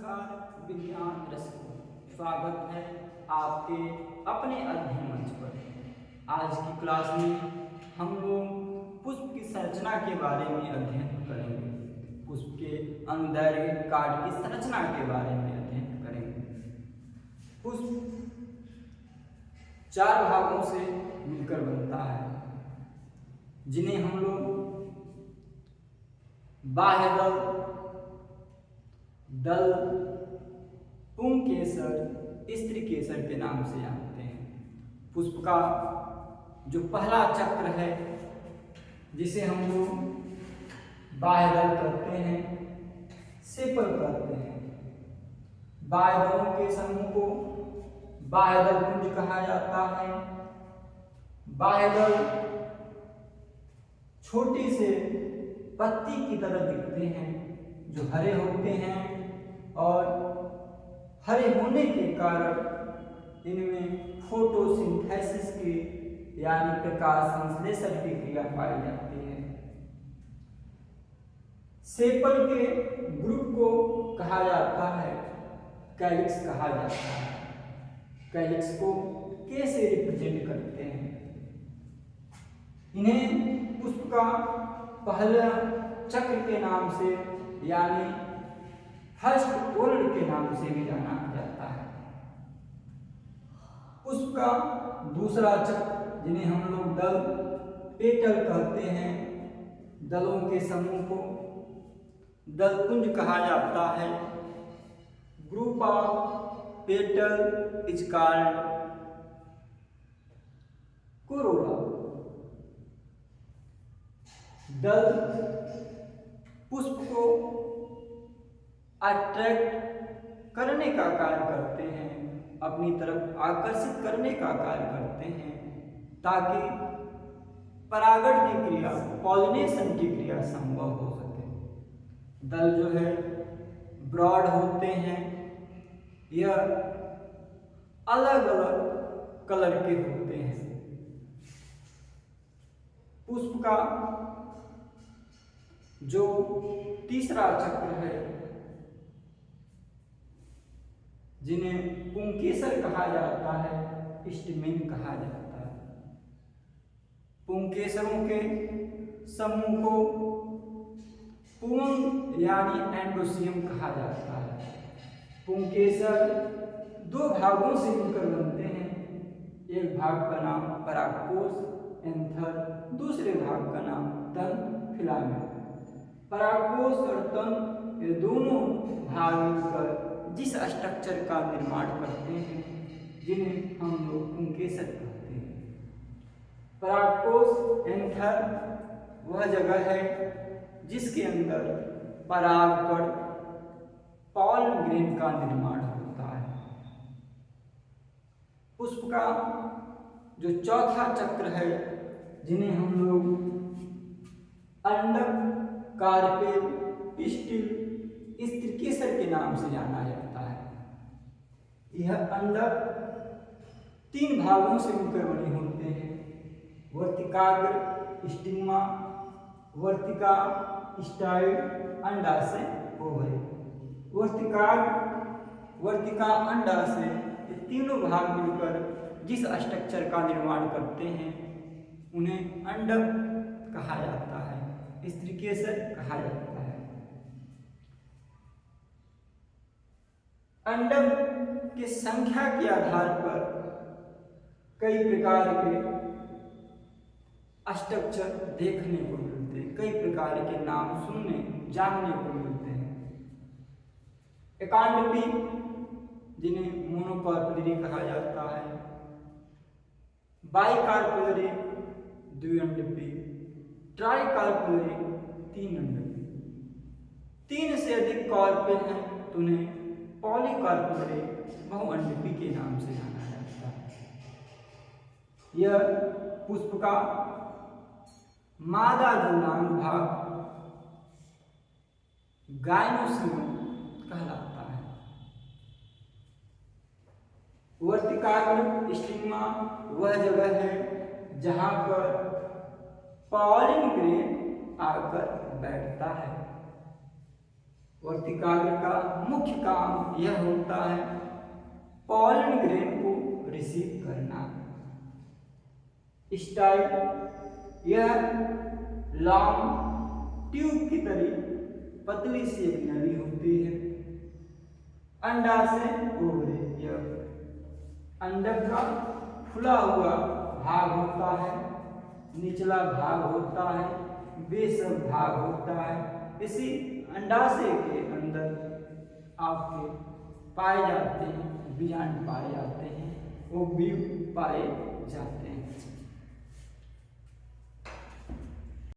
नमस्कार विज्ञान रसिकों, स्वागत है आपके अपने अध्ययन मंच पर। आज की क्लास में हम लोग पुष्प की संरचना के बारे में अध्ययन करेंगे। पुष्प के अनुदैर्घ्य कार्ड की संरचना के बारे में अध्ययन करेंगे। पुष्प चार भागों से मिलकर बनता है, जिन्हें हम लोग बाह्य दल, पुंकेसर, स्त्रीकेसर के नाम से जानते हैं। पुष्प का जो पहला चक्र है, जिसे हम लोग बाह्य दल कहते हैं, सेपल कहते हैं। बाह्य दलों के समूह को बाह्य दल पुंज कहा जाता है। बाह्य दल छोटे से पत्ती की तरह दिखते हैं, जो हरे होते हैं और हरे होने के कारण इनमें फोटोसिंथेसिस की यानी प्रकाश संश्लेषण की क्रिया पाई जाती है। सेपल के ग्रुप को कहा जाता है कैलिक्स कहा जाता है। कैलिक्स को कैसे रिप्रेजेंट करते हैं? इन्हें पुष्प का पहला चक्र के नाम से यानी फर्स्ट ओल्ड के नाम से भी जाना जाता है। पुष्प का दूसरा चक्र, जिन्हें हम लोग दल पेटल कहते हैं, दलों के समूह को दल पुंज कहा जाता है। Group of petal is called Corolla. दल पुष्प को अट्रैक्ट करने का कार्य करते हैं, अपनी तरफ आकर्षित करने का कार्य करते हैं, ताकि परागण की क्रिया, पॉलिनेशन की क्रिया संभव हो सके। दल जो है ब्रॉड होते हैं, यह अलग अलग कलर के होते हैं। पुष्प का जो तीसरा चक्र है, जिन्हें पुंकेसर कहा जाता है, स्टिमेन कहा जाता है। पुंकेसरों के समूह को पुंग यानी एंडोसियम कहा जाता है। पुंकेसर दो भागों से मिलकर बनते हैं। एक भाग का नाम परागकोश एंथर, दूसरे भाग का नाम तन फिलामेंट। परागकोश और तन ये दोनों भाग मिलकर जिस स्ट्रक्चर का निर्माण करते हैं, जिन्हें हम लोग पुंकेसर कहते हैं। परागकोश एंथर वह जगह है जिसके अंदर परागकण पॉलन ग्रेन का निर्माण होता है। पुष्प का जो चौथा चक्र है, जिन्हें हम लोग अंडक, कार्पेल, पिस्टिल, स्त्रीकेसर के नाम से जाना जाता है। यह अंडक तीन भागों से मिलकर बने होते हैं। वर्तिकाग्र स्टिग्मा, वर्तिका स्टाइल, अंडाशय, ओवरी। वर्तिका अंडाशय, ये तीनों भाग मिलकर जिस स्ट्रक्चर का निर्माण करते हैं, उन्हें अंडक कहा जाता है, स्त्रीकेसर कहा जाता है। अंडक की संख्या के आधार पर कई प्रकार के स्ट्रक्चर देखने को मिलते हैं, कई प्रकार के नाम जानने को मिलते हैं। एकांडपी, जिन्हें मोनोकार्पुलरी कहा जाता है। बाइकार्पुलरी, द्विअंडपी। ट्राइकार्पुलरी, तीन अंडपी। तीन से अधिक कार्पेल हैं तो उन्हें पॉलीकार्पुलरी, बहुअंडपी के नाम से जाना जाता है। यह पुष्प का मादा जलांग भाग गायनोसियम कहलाता है। वर्तिकाग्र स्टिग्मा वह जगह है जहां पर पॉलन ग्रेन आकर बैठता है। वर्तिकाग्र का मुख्य काम यह होता है पॉलन ग्रेन को रिसीव करना। स्टाइल यह लॉन्ग ट्यूब की तरह पतली सी एक नली होती है। अंडाशय ओवरी यह अंडक का फुला हुआ भाग होता है, निचला भाग होता है, बेसल भाग होता है। इसी अंडाशय के अंदर आपके पाए जाते हैं बीजाणु पाए जाते हैं, ओव्यूल पाए जाते हैं।